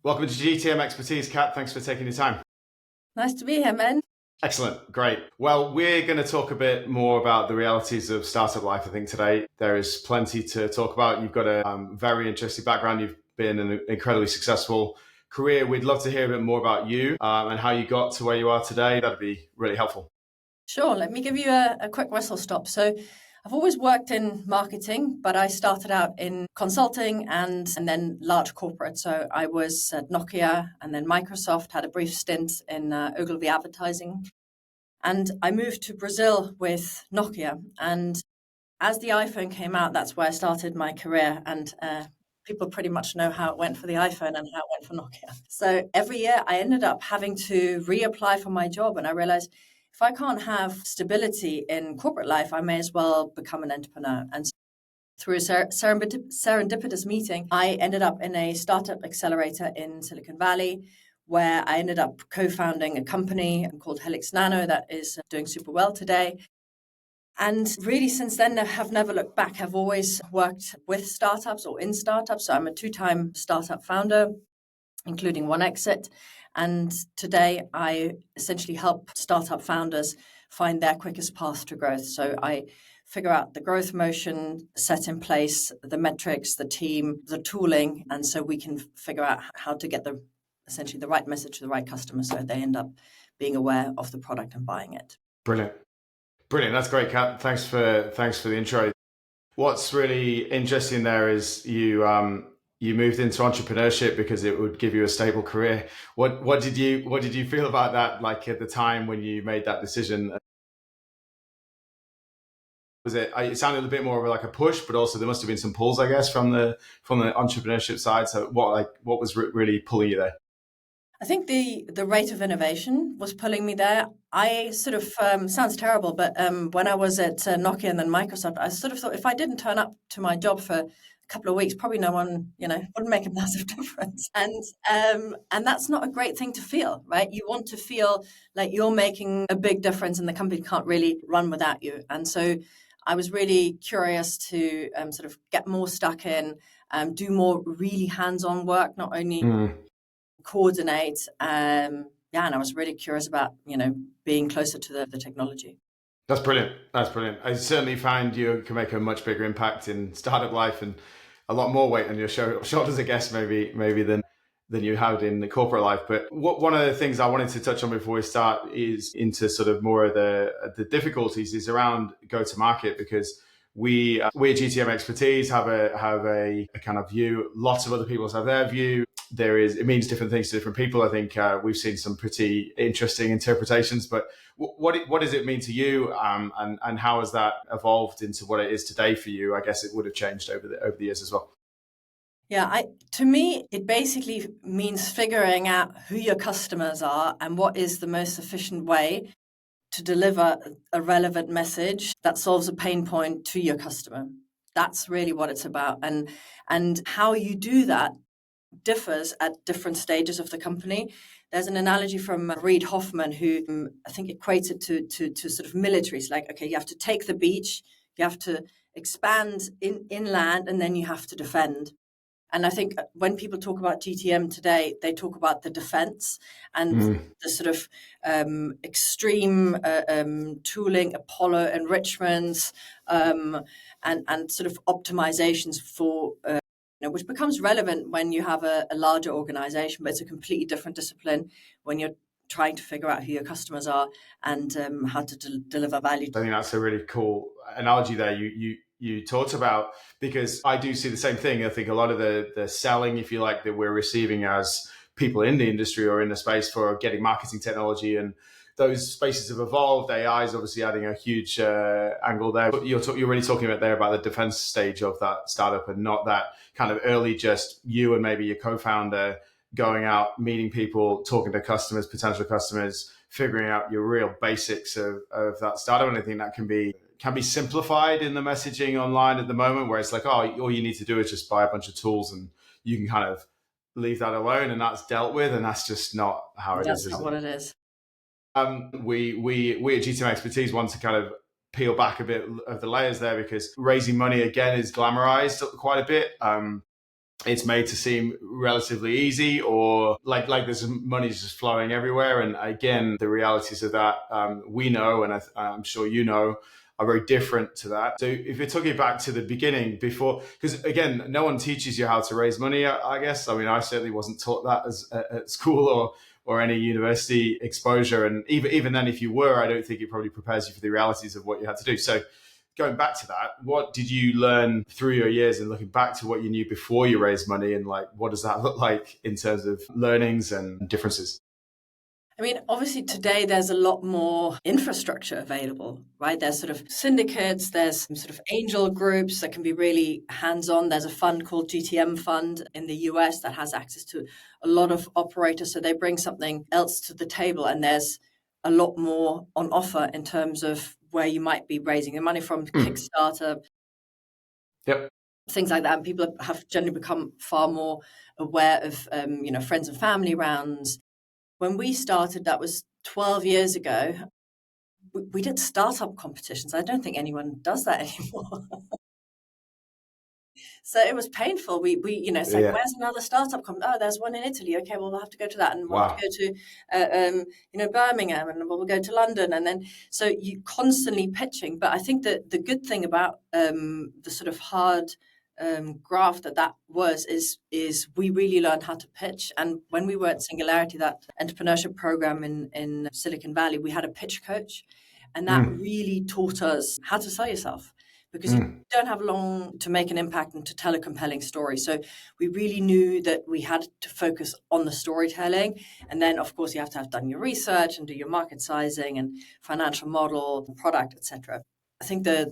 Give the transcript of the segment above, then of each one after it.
Welcome to GTM Expertise, Kat. Thanks for taking your time. Nice to be here, man. Excellent. Great. Well, we're going to talk a bit more about the realities of startup life, I think, today. There is plenty to talk about. You've got a very interesting background. You've been an incredibly successful career. We'd love to hear a bit more about you and how you got to where you are today. That'd be really helpful. Sure. Let me give you a quick whistle stop. So I've always worked in marketing, but I started out in consulting and then large corporate. So I was at Nokia and then Microsoft, had a brief stint in Ogilvy Advertising. And I moved to Brazil with Nokia. And as the iPhone came out, that's where I started my career. And people pretty much know how it went for the iPhone and how it went for Nokia. So every year I ended up having to reapply for my job. And I realized if I can't have stability in corporate life, I may as well become an entrepreneur. And so through a serendipitous meeting, I ended up in a startup accelerator in Silicon Valley, where I ended up co-founding a company called Helix Nano that is doing super well today. And really, since then, I have never looked back. I've always worked with startups or in startups. So I'm a two-time startup founder, including one exit. And today, I essentially help startup founders find their quickest path to growth. So I figure out the growth motion, set in place the metrics, the team, the tooling, and so we can figure out how to get essentially the right message to the right customer so they end up being aware of the product and buying it. Brilliant. That's great, Kat. Thanks for the intro. What's really interesting there is you moved into entrepreneurship because it would give you a stable career. What did you feel about that? Like at the time when you made that decision, was it? It sounded a bit more of like a push, but also there must have been some pulls, I guess, from the entrepreneurship side. So what was really pulling you there? I think the rate of innovation was pulling me there. I sort of sounds terrible, but when I was at Nokia and then Microsoft, I sort of thought if I didn't turn up to my job for a couple of weeks, probably no one, wouldn't make a massive difference. And that's not a great thing to feel, right? You want to feel like you're making a big difference, and the company can't really run without you. And so I was really curious to sort of get more stuck in, do more really hands-on work, not only coordinate. And I was really curious about, being closer to the technology. That's brilliant. I certainly find you can make a much bigger impact in startup life and a lot more weight on your shoulders, I guess, maybe than you had in the corporate life. But one of the things I wanted to touch on before we start is into sort of more of the difficulties is around go to market, because we at GTM Expertise have a kind of view. Lots of other people have their view. It means different things to different people. I think we've seen some pretty interesting interpretations, but what does it mean to you, and how has that evolved into what it is today for you? I guess it would have changed over the years as well. Yeah, to me, it basically means figuring out who your customers are and what is the most efficient way to deliver a relevant message that solves a pain point to your customer. That's really what it's about. And how you do that differs at different stages of the company. There's an analogy from Reid Hoffman, who I think equates it to sort of militaries. Like, okay, you have to take the beach, you have to expand inland, and then you have to defend. And I think when people talk about GTM today, they talk about the defense and the sort of extreme tooling, Apollo enrichments, and sort of optimizations for which becomes relevant when you have a larger organization, but it's a completely different discipline when you're trying to figure out who your customers are and how to deliver value. I think that's a really cool analogy there you talked about, because I do see the same thing. I think a lot of the selling, if you like, that we're receiving as people in the industry or in the space for getting marketing technology, and those spaces have evolved. AI is obviously adding a huge angle there. But you're really talking about the defense stage of that startup, and not that kind of early, just you and maybe your co-founder going out, meeting people, talking to customers, potential customers, figuring out your real basics of that startup. And I think that can be simplified in the messaging online at the moment, where it's like, oh, all you need to do is just buy a bunch of tools and you can kind of leave that alone and that's dealt with. And that's just not how it is. That's not what it is. We at GTM Expertise want to kind of peel back a bit of the layers there, because raising money again is glamorized quite a bit. it's made to seem relatively easy, or like there's money's just flowing everywhere. And again, the realities of that, we know, and I'm sure you know, are very different to that. So if you're talking back to the beginning before, because again, no one teaches you how to raise money, I guess. I mean, I certainly wasn't taught that at school or any university exposure. And even then, if you were, I don't think it probably prepares you for the realities of what you had to do. So going back to that, what did you learn through your years and looking back to what you knew before you raised money, and like what does that look like in terms of learnings and differences? I mean, obviously today there's a lot more infrastructure available, right? There's sort of syndicates, there's some sort of angel groups that can be really hands-on. There's a fund called GTM Fund in the US that has access to a lot of operators. So they bring something else to the table, and there's a lot more on offer in terms of where you might be raising the money from, Mm. Kickstarter, Yep. things like that. And people have generally become far more aware of, friends and family rounds. When we started, that was 12 years ago, we did startup competitions. I don't think anyone does that anymore. So it was painful. It's like, Yeah. where's another startup? Oh, there's one in Italy. Okay, well, we'll have to go to that, and we'll have to Wow. go to, Birmingham, and we'll go to London, and then so you constantly pitching. But I think that the good thing about the sort of hard graph that was is we really learned how to pitch. And when we were at Singularity, that entrepreneurship program in Silicon Valley, we had a pitch coach, and that Mm. really taught us how to sell yourself, because you Mm. don't have long to make an impact and to tell a compelling story. So we really knew that we had to focus on the storytelling. And then, of course, you have to have done your research and do your market sizing and financial model, product, etc. I think the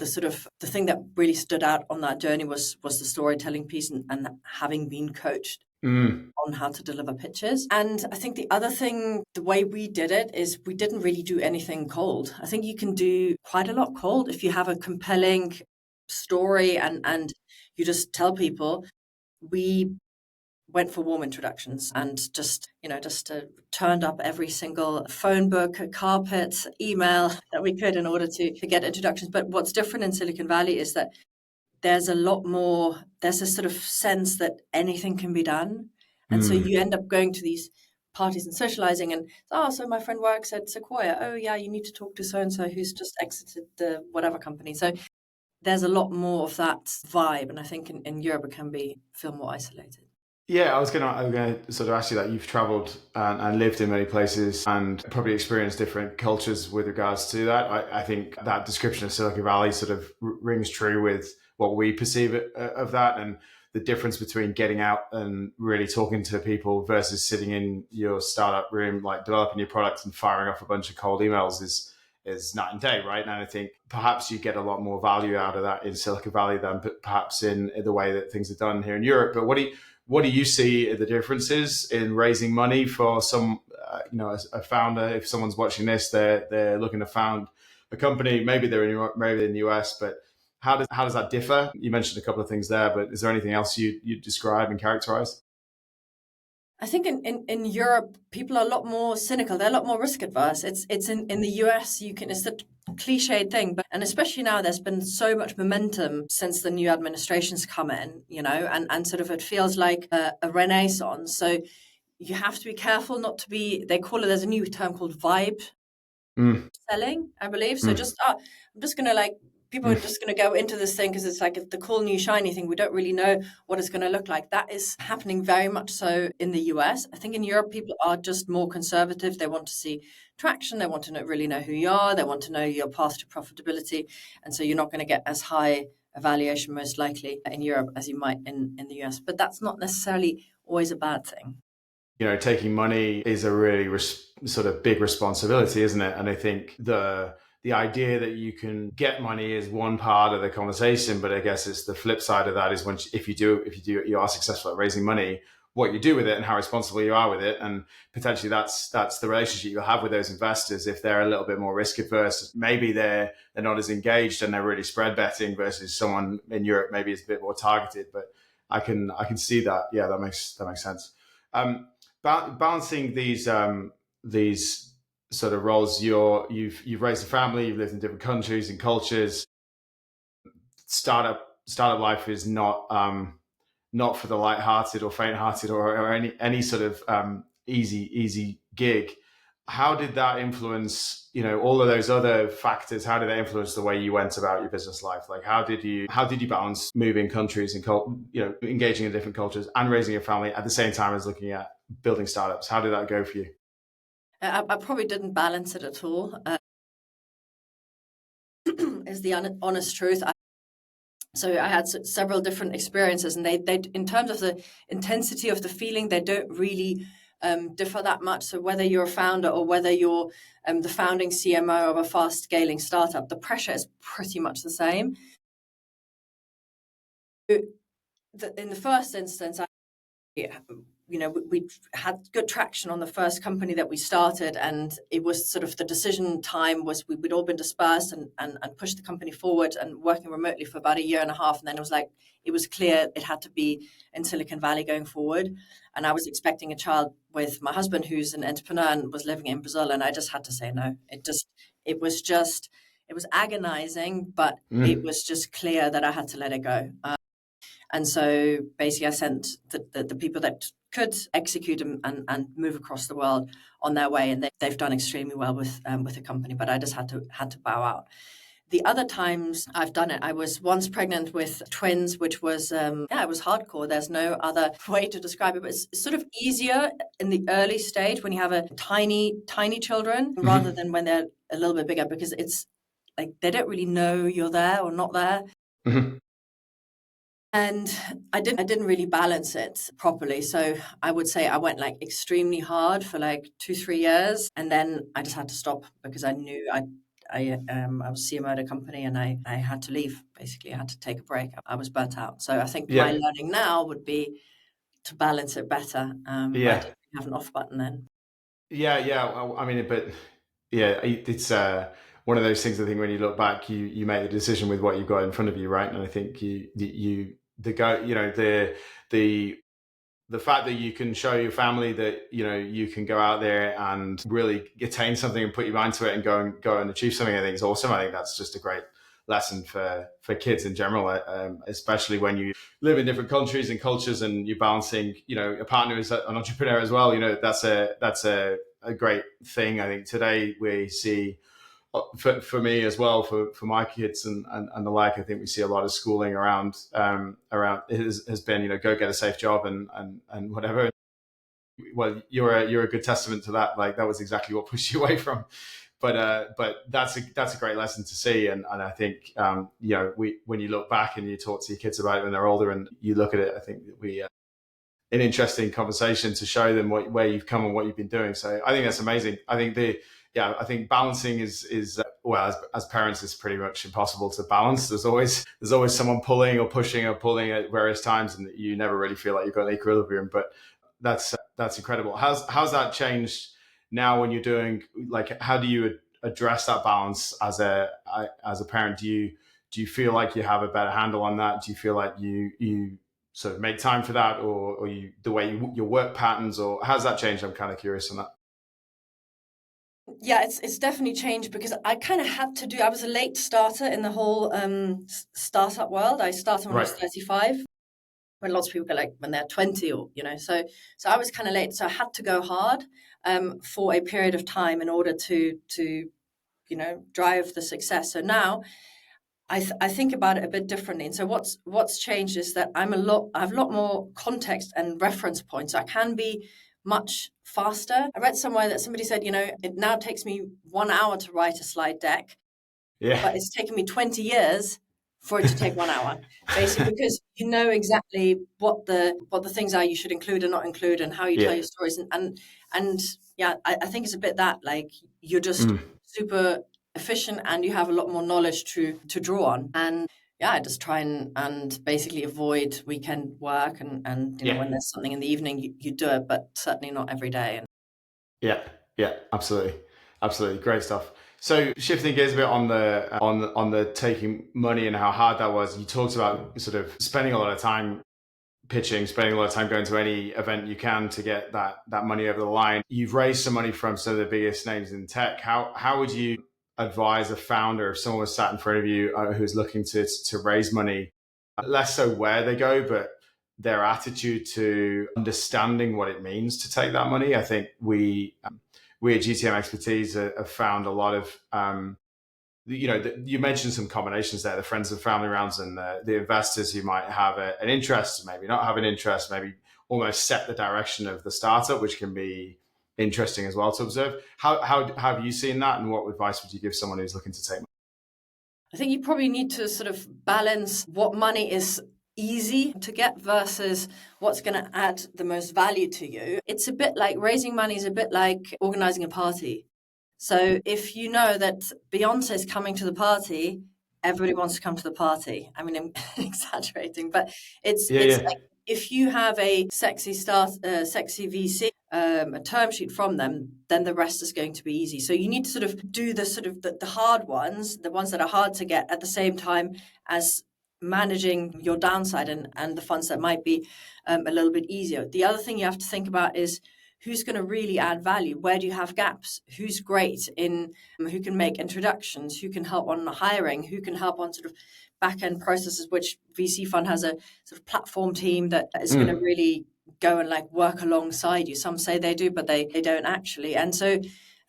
thing that really stood out on that journey was the storytelling piece, and having been coached Mm. on how to deliver pitches. And I think the other thing, the way we did it, is we didn't really do anything cold. I think you can do quite a lot cold if you have a compelling story, and you just tell people. We went for warm introductions, and just turned up every single phone book, carpet, email that we could in order to get introductions. But what's different in Silicon Valley is that there's a sort of sense that anything can be done. And so Mm. you end up going to these parties and socializing, and, oh, so my friend works at Sequoia. Oh, yeah, you need to talk to so and so who's just exited the whatever company. So there's a lot more of that vibe. And I think in Europe it can feel more isolated. Yeah, I was gonna sort of ask you that. You've travelled and lived in many places and probably experienced different cultures with regards to that. I think that description of Silicon Valley sort of rings true with what we perceive of that, and the difference between getting out and really talking to people versus sitting in your startup room, like developing your product and firing off a bunch of cold emails is night and day, right? And I think perhaps you get a lot more value out of that in Silicon Valley than perhaps in the way that things are done here in Europe. But what do you see the differences in raising money for some, as a founder? If someone's watching this, they're looking to found a company. Maybe maybe in the US, but how does that differ? You mentioned a couple of things there, but is there anything else you describe and characterize? I think in Europe, people are a lot more cynical. They're a lot more risk adverse. It's in the US, it's the cliched thing, and especially now, there's been so much momentum since the new administration's come in, and sort of it feels like a renaissance. So you have to be careful not to be. They call it. There's a new term called vibe Mm. selling, I believe. So Mm. just, I'm just gonna like people are Mm. just gonna go into this thing because it's like the cool new shiny thing. We don't really know what it's gonna look like. That is happening very much so in the US. I think in Europe people are just more conservative. They want to see traction. They want to really know who you are. They want to know your path to profitability, and so you're not going to get as high a valuation most likely in Europe as you might in the US. But that's not necessarily always a bad thing. Taking money is a really sort of big responsibility, isn't it? And I think the idea that you can get money is one part of the conversation, but I guess it's the flip side of that is if you are successful at raising money, what you do with it and how responsible you are with it, and potentially that's the relationship you'll have with those investors. If they're a little bit more risk averse, maybe they're not as engaged and they're really spread betting versus someone in Europe maybe is a bit more targeted. But I can see that. Yeah, that makes sense. Um, Balancing these sort of roles, you've raised a family, you've lived in different countries and cultures. Startup life is not not for the light-hearted or faint-hearted, or any sort of easy gig. How did that influence, all of those other factors? How did that influence the way you went about your business life? Like, how did you balance moving countries and engaging in different cultures and raising a family at the same time as looking at building startups? How did that go for you? I probably didn't balance it at all. Is the honest truth. So I had several different experiences, and they in terms of the intensity of the feeling, they don't really differ that much. So whether you're a founder or whether you're the founding CMO of a fast scaling startup, the pressure is pretty much the same. In the first instance, we had good traction on the first company that we started, and it was sort of the decision time was we'd all been dispersed and pushed the company forward and working remotely for about a year and a half. And then it was clear it had to be in Silicon Valley going forward. And I was expecting a child with my husband, who's an entrepreneur and was living in Brazil. And I just had to say no. It was agonizing, but it was just clear that I had to let it go. And so basically I sent the people that could execute and move across the world on their way. And they've done extremely well with the company, but I just had to bow out. The other times I've done it, I was once pregnant with twins, which was, it was hardcore. There's no other way to describe it, but it's sort of easier in the early stage when you have a tiny children rather than when they're a little bit bigger, because it's like they don't really know you're there or not there. And I didn't really balance it properly. So I would say I went like extremely hard for like 2-3 years. And then I just had to stop because I knew I was CMO at a company and I had to leave. Basically, I had to take a break. I was burnt out. So I think my learning now would be to balance it better. But I didn't have an off button then. Yeah. I mean, but yeah, it's one of those things. I think when you look back, you make the decision with what you've got in front of you, right? And I think the fact that you can show your family that you can go out there and really attain something and put your mind to it and go and achieve something, I think is awesome. I think that's just a great lesson for kids in general, especially when you live in different countries and cultures and you're balancing, a partner is an entrepreneur as well. That's a great thing. I think today we see, for me as well, for my kids and the like, I think we see a lot of schooling around it has been, go get a safe job and whatever. Well, you're a good testament to that. Like that was exactly what pushed you away from. But that's a great lesson to see, and I think when you look back and you talk to your kids about it when they're older and you look at it, I think that we an interesting conversation to show them where you've come and what you've been doing. So I think that's amazing. I think balancing is well, as parents, it's pretty much impossible to balance. There's always someone pulling or pushing or pulling at various times, and you never really feel like you've got an equilibrium. But that's incredible. How's that changed now when you're doing, like, how do you address that balance as a parent? Do you feel like you have a better handle on that? Do you feel like you sort of make time for that, or the way your work patterns, or how's that changed? I'm kind of curious on that. Yeah, it's definitely changed because I kind of had to I was a late starter in the whole startup world. I started when I was 35, when lots of people go like when they're 20 or, so I was kind of late. So I had to go hard for a period of time in order to drive the success. So now I think about it a bit differently. And so what's changed is that I have a lot more context and reference points. So I can be much faster. I read somewhere that somebody said, it now takes me 1 hour to write a slide deck, but it's taken me 20 years for it to take 1 hour, basically, because you know exactly what the things are you should include and not include and how you tell your stories. And yeah, I think it's a bit that, like, you're just super efficient and you have a lot more knowledge to draw on. And yeah, I just try and basically avoid weekend work and when there's something in the evening, you do it, but certainly not every day. Yeah, absolutely, great stuff. So shifting gears a bit on the taking money and how hard that was, you talked about sort of spending a lot of time pitching, spending a lot of time going to any event you can to get that money over the line. You've raised some money from some of the biggest names in tech. How would you advise a founder if someone was sat in front of you who's looking to raise money, less so where they go, but their attitude to understanding what it means to take that money. I think we at GTM Expertise have found a lot of you mentioned some combinations there, the friends and family rounds and the investors who might have an interest, maybe not have an interest, maybe almost set the direction of the startup, which can be interesting as well to observe. How have you seen that, and what advice would you give someone who's looking to take? I think you probably need to sort of balance what money is easy to get versus what's going to add the most value to you. It's a bit like raising money is a bit like organizing a party. So if you know that Beyonce is coming to the party, everybody wants to come to the party. I mean, I'm exaggerating, but Yeah, it's yeah. like if you have a sexy VC, a term sheet from them, then the rest is going to be easy. So you need to sort of do the hard ones, the ones that are hard to get, at the same time as managing your downside and the funds that might be a little bit easier. The other thing you have to think about is who's going to really add value? Where do you have gaps? Who's great in who can make introductions? Who can help on hiring? Who can help on sort of back end processes? Which VC fund has a sort of platform team that is going to Mm, really go and like work alongside you. Some say they do, but they don't actually. And so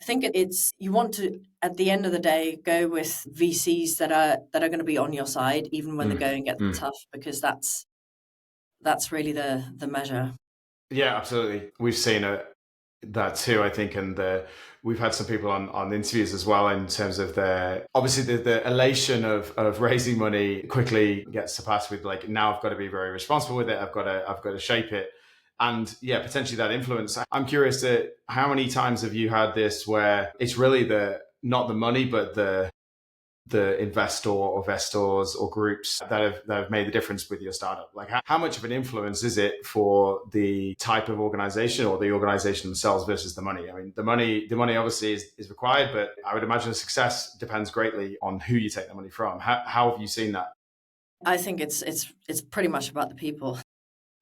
I think it's you want to at the end of the day go with VCs that are going to be on your side even when the mm, going gets mm. tough, because that's really the measure. Yeah, absolutely. We've seen that too, I think, and we've had some people on interviews as well in terms of the obviously the elation of raising money quickly gets surpassed with like, now I've got to be very responsible with it. I've got to shape it, and yeah, potentially that influence. I'm curious to how many times have you had this where it's really the not the money but the investor or investors or groups that have made the difference with your startup? Like how much of an influence is it for the type of organization or the organization themselves versus the money? I mean, the money obviously is required, but I would imagine the success depends greatly on who you take the money from. How have you seen that? I think it's pretty much about the people.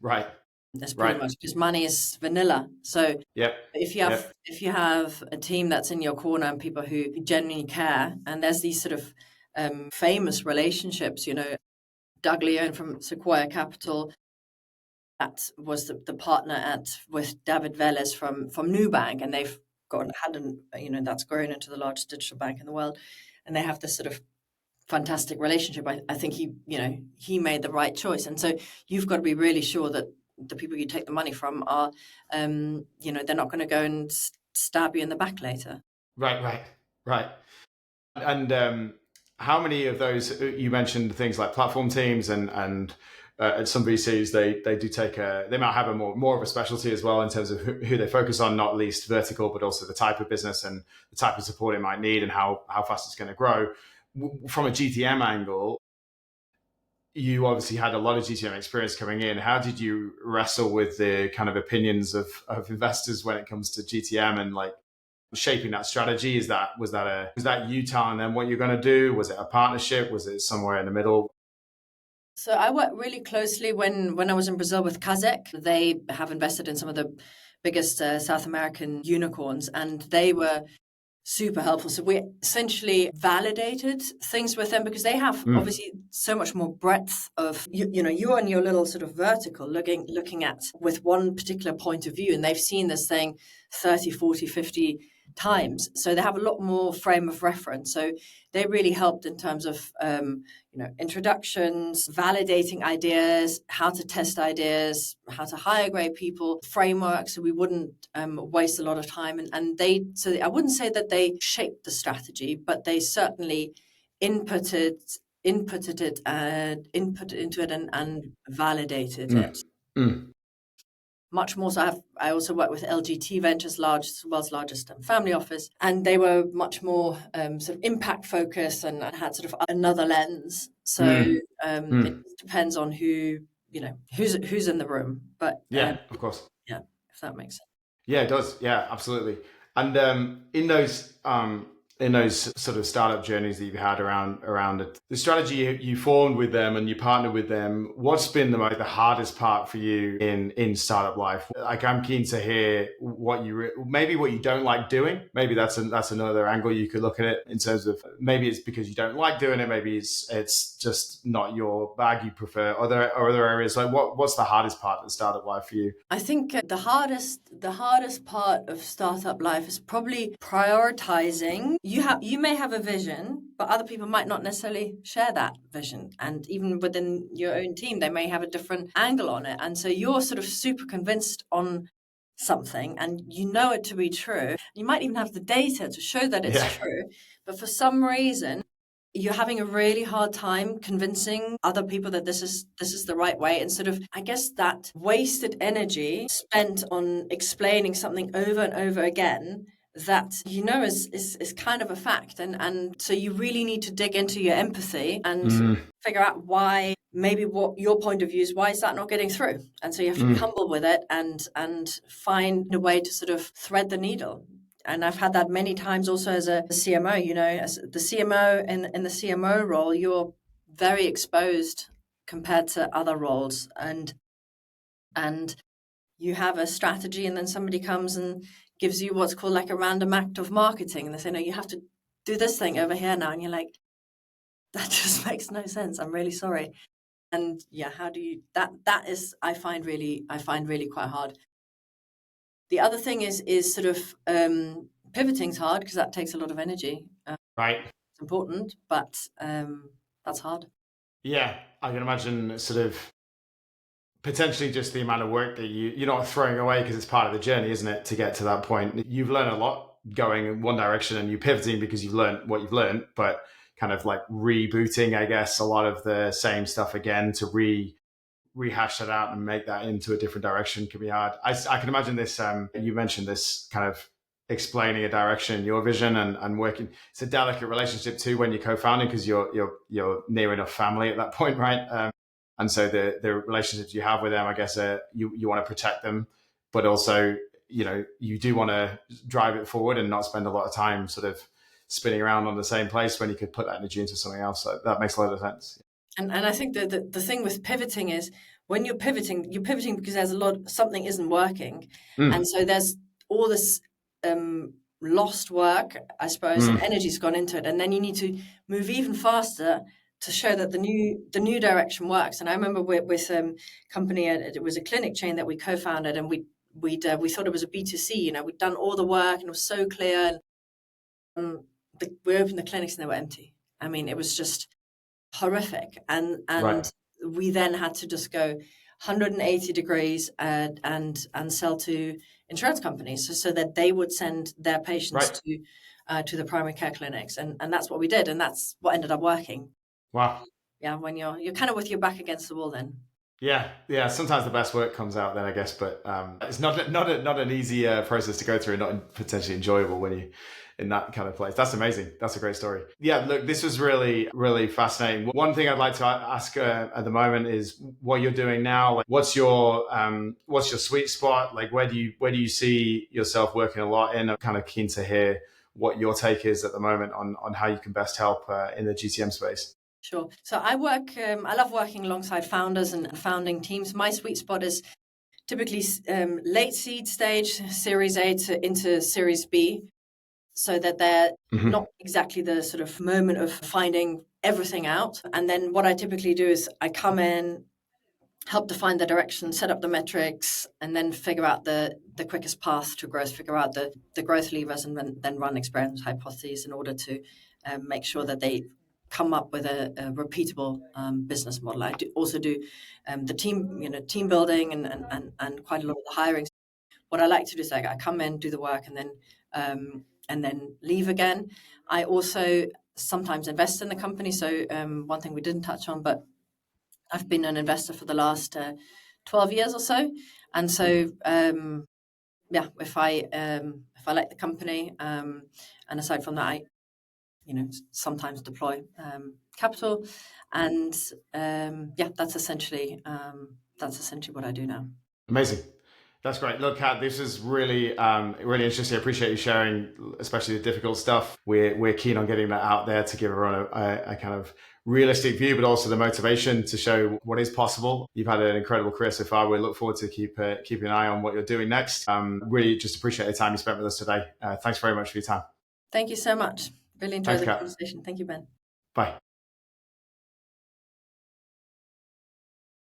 Right. That's pretty Right. much because money is vanilla. So Yep. Yep. if you have a team that's in your corner and people who genuinely care, and there's these sort of famous relationships, Doug Leone from Sequoia Capital, that was the partner at with David Veles from Nubank, and they've that's grown into the largest digital bank in the world, and they have this sort of fantastic relationship. I think he made the right choice, and so you've got to be really sure that the people you take the money from are, they're not going to go and stab you in the back later. Right. Right. Right. And how many of those you mentioned things like platform teams and at some VCs they do take they might have a more of a specialty as well in terms of who they focus on, not least vertical, but also the type of business and the type of support it might need and how fast it's going to grow. From a GTM angle, you obviously had a lot of GTM experience coming in. How did you wrestle with the kind of opinions of investors when it comes to GTM and like shaping that strategy? Was that you telling them what you're going to do? Was it a partnership? Was it somewhere in the middle? So I worked really closely when I was in Brazil with Kazek. They have invested in some of the biggest South American unicorns, and they were super helpful. So we essentially validated things with them because they have Mm, obviously so much more breadth of you're on your little sort of vertical looking at with one particular point of view, and they've seen this thing 30, 40, 50 times. So they have a lot more frame of reference. So they really helped in terms of introductions, validating ideas, how to test ideas, how to hire great people, frameworks, so we wouldn't waste a lot of time. So I wouldn't say that they shaped the strategy, but they certainly inputted it and input into it and validated mm, it. mm, Much more so, I also work with LGT Ventures, world's largest family office, and they were much more sort of impact focused and had sort of another lens. So mm, it mm. depends on who's in the room. But Yeah, of course. yeah, if that makes sense. Yeah, it does. Yeah, absolutely. And in those sort of startup journeys that you've had around it, the strategy you formed with them and you partnered with them, what's been the hardest part for you in startup life? Like, I'm keen to hear what maybe what you don't like doing. Maybe that's another angle you could look at it, in terms of maybe it's because you don't like doing it. Maybe it's just not your bag. You prefer other areas. Like, what's the hardest part of startup life for you? I think the hardest part of startup life is probably prioritizing. You may have a vision, but other people might not necessarily share that vision. And even within your own team, they may have a different angle on it. And so you're sort of super convinced on something and you know it to be true. You might even have the data to show that it's Yeah. true, but for some reason you're having a really hard time convincing other people that this is the right way, and sort of, I guess, that wasted energy spent on explaining something over and over again that is kind of a fact, and so you really need to dig into your empathy and Mm, figure out why, maybe what your point of view is, why is that not getting through. And so you have to be mm. humble with it and find a way to sort of thread the needle. And I've had that many times also as a CMO. As the CMO, in the CMO role, you're very exposed compared to other roles, and you have a strategy, and then somebody comes and gives you what's called like a random act of marketing, and they say, no, you have to do this thing over here now, and you're like, that just makes no sense. I'm really sorry. And yeah, how do you that is, I find really quite hard. The other thing is sort of pivoting's hard because that takes a lot of energy. Right. It's important, but that's hard. Yeah, I can imagine sort of potentially just the amount of work that you're not throwing away, because it's part of the journey, isn't it, to get to that point. You've learned a lot going in one direction and you're pivoting because you've learned what you've learned, but kind of like rebooting, I guess, a lot of the same stuff again to rehash that out and make that into a different direction can be hard. I can imagine this. You mentioned this kind of explaining a direction, your vision, and working. It's a delicate relationship too when you're co-founding, because you're near enough family at that point, right? And so the relationships you have with them, I guess, you want to protect them, but also you do want to drive it forward and not spend a lot of time sort of spinning around on the same place when you could put that energy into something else. So that makes a lot of sense. And I think the thing with pivoting is, when you're pivoting because there's a lot, something isn't working, and Mm, so there's all this lost work, I suppose, and mm, energy's gone into it, and then you need to move even faster to show that the new direction works. And I remember with company, it was a clinic chain that we co-founded, and we thought it was a B2C. We'd done all the work and it was so clear, and we opened the clinics and they were empty. I mean, it was just horrific, and right, we then had to just go 180 degrees and sell to insurance companies, so that they would send their patients right. to the primary care clinics, and that's what we did, and that's what ended up working. Wow. Yeah, when you're kind of with your back against the wall then. Yeah, yeah. Sometimes the best work comes out then, I guess, but it's not an easy process to go through, and not potentially enjoyable when you in that kind of place. That's amazing. That's a great story. Yeah, look, this was really really fascinating. One thing I'd like to ask at the moment is what you're doing now. Like, what's your sweet spot? Like, where do you see yourself working a lot in? I'm kind of keen to hear what your take is at the moment on how you can best help in the GTM space. Sure. So I love working alongside founders and founding teams. My sweet spot is typically late seed stage, Series A into Series B, so that they're not Hmm. exactly the sort of moment of finding everything out. And then what I typically do is I come in, help define the direction, set up the metrics, and then figure out the quickest path to growth, figure out the growth levers, and then run experiment hypotheses in order to make sure that they come up with a repeatable business model. I also do the team building and quite a lot of the hiring. What I like to do is, like, I come in, do the work, and then leave again. I also sometimes invest in the company. So one thing we didn't touch on, but I've been an investor for the last 12 years or so, and so yeah, if I like the company, and aside from that, I sometimes deploy capital, and yeah, that's essentially what I do now. Amazing. That's great. Look, Kat, this is really, really interesting. I appreciate you sharing, especially the difficult stuff. We're keen on getting that out there to give everyone a kind of realistic view, but also the motivation to show what is possible. You've had an incredible career so far. We look forward to keeping an eye on what you're doing next. Really, just appreciate the time you spent with us today. Thanks very much for your time. Thank you so much. Really enjoyed Thanks, the Kat. conversation. Thank you, Ben. Bye.